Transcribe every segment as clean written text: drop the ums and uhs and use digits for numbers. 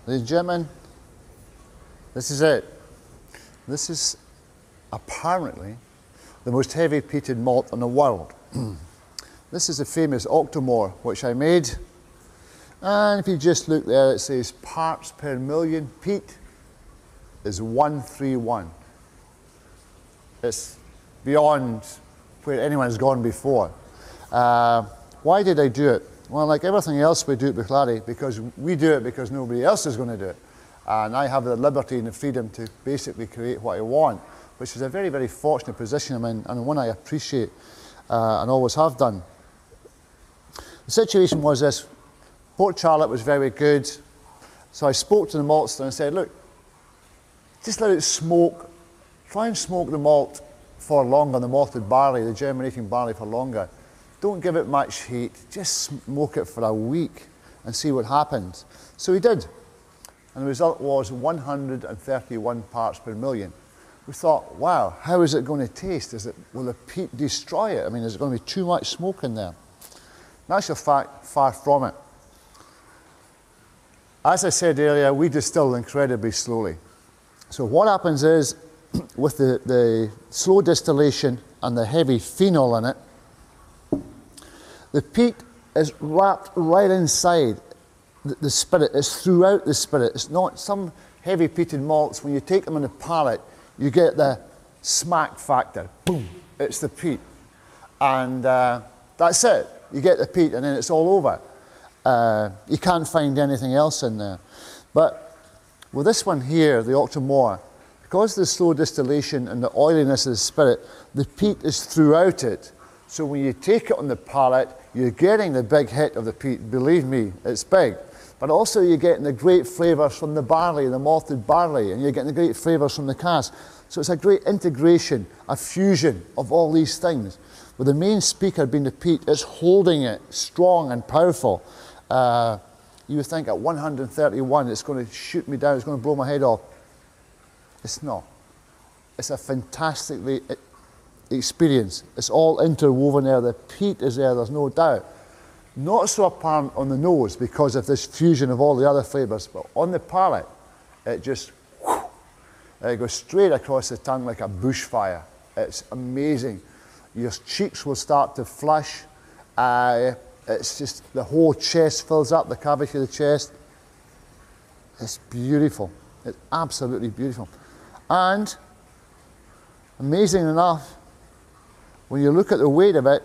ladies and gentlemen, this is it. This is apparently the most heavy peated malt in the world. This is the famous Octomore, which I made. And if you just look there, it says parts per million. Peat is 131. It's beyond where anyone's gone before. Why did I do it? Well, like everything else we do at Bruichladdich, because we do it because nobody else is going to do it. And I have the liberty and the freedom to basically create what I want, which is a very, very fortunate position I'm in, and one I appreciate and always have done. The situation was this: Port Charlotte was very good, so I spoke to the maltster and said, look, just let it smoke, try and smoke the malt for longer, the malted barley, the germinating barley for longer. Don't give it much heat, just smoke it for a week and see what happens. So he did, and the result was 131 parts per million. We thought, wow, how is it going to taste? Will the peat destroy it? I mean, is it going to be too much smoke in there? In actual fact, far from it. As I said earlier, we distill incredibly slowly. So what happens is, with the slow distillation and the heavy phenol in it, the peat is wrapped right inside the spirit. It's throughout the spirit. It's not some heavy peated malts, when you take them on the palate, you get the smack factor. Boom, it's the peat. And that's it. You get the peat and then it's all over. You can't find anything else in there. But with this one here, the Octomore, because of the slow distillation and the oiliness of the spirit, the peat is throughout it. So when you take it on the palate, you're getting the big hit of the peat. Believe me, it's big. But also you're getting the great flavours from the barley, the malted barley, and you're getting the great flavours from the cask. So it's a great integration, a fusion of all these things. With the main speaker being the peat, it's holding it strong and powerful. You would think at 131 it's going to shoot me down, it's going to blow my head off. It's not. It's a fantastically experience. It's all interwoven there. The peat is there, there's no doubt. Not so apparent on the nose because of this fusion of all the other flavours, but on the palate, it just it goes straight across the tongue like a bushfire. It's amazing. Your cheeks will start to flush. It's just, the whole chest fills up, the cavity of the chest. It's beautiful. It's absolutely beautiful. And, amazing enough, when you look at the weight of it,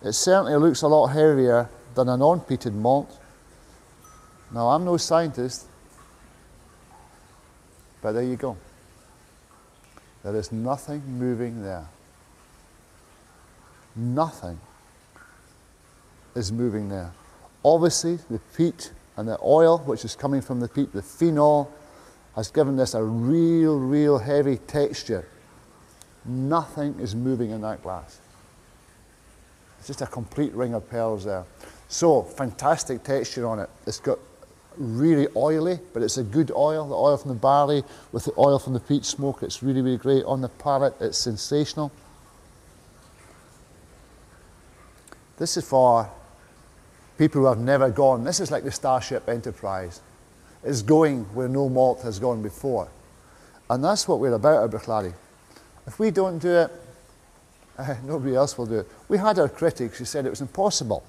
it certainly looks a lot heavier than a non-peated malt. Now, I'm no scientist, but there you go. There is nothing moving there. Nothing is moving there. Obviously, the peat and the oil, which is coming from the peat, the phenol, has given this a real, real heavy texture. Nothing is moving in that glass. It's just a complete ring of pearls there. So, fantastic texture on it. It's got really oily, but it's a good oil. The oil from the barley with the oil from the peat smoke, it's really, really great. On the palate, it's sensational. This is for people who have never gone. This is like the Starship Enterprise. It's going where no malt has gone before. And that's what we're about at Bruichladdich. If we don't do it, nobody else will do it. We had our critics who said it was impossible.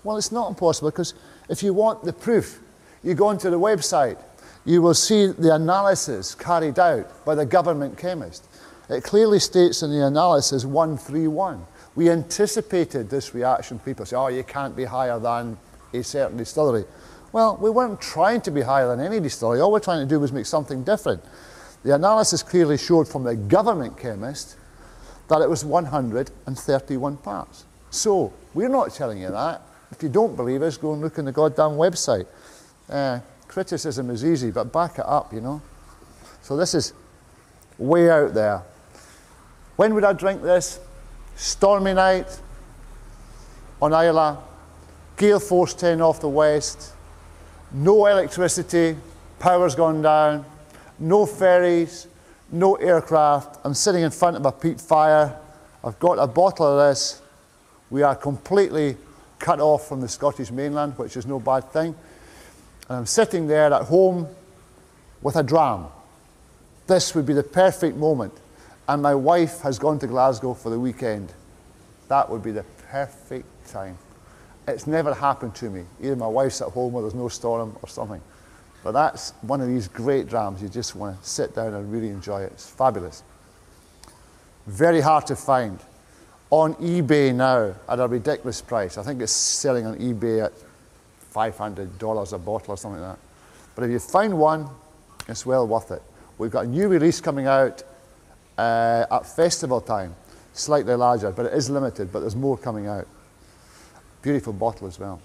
Well, it's not impossible, because if you want the proof, you go onto the website, you will see the analysis carried out by the government chemist. It clearly states in the analysis 131. We anticipated this reaction. People say, oh, you can't be higher than a certain distillery. Well, we weren't trying to be higher than any distillery. All we're trying to do was make something different. The analysis clearly showed from the government chemist that it was 131 parts. So, we're not telling you that. If you don't believe us, go and look on the goddamn website. Criticism is easy, but back it up, you know. So this is way out there. When would I drink this? Stormy night on Islay, gale force 10 off the west, no electricity, power's gone down, no ferries, no aircraft. I'm sitting in front of a peat fire. I've got a bottle of this. We are completely cut off from the Scottish mainland, which is no bad thing. and I'm sitting there at home with a dram. This would be the perfect moment. And my wife has gone to Glasgow for the weekend. That would be the perfect time. It's never happened to me. Either my wife's at home or there's no storm or something. But that's one of these great drams. You just want to sit down and really enjoy it. It's fabulous. Very hard to find. On eBay now at a ridiculous price. I think it's selling on eBay at $500 a bottle or something like that. But if you find one, it's well worth it. We've got a new release coming out at festival time, slightly larger, but it is limited, but there's more coming out. Beautiful bottle as well.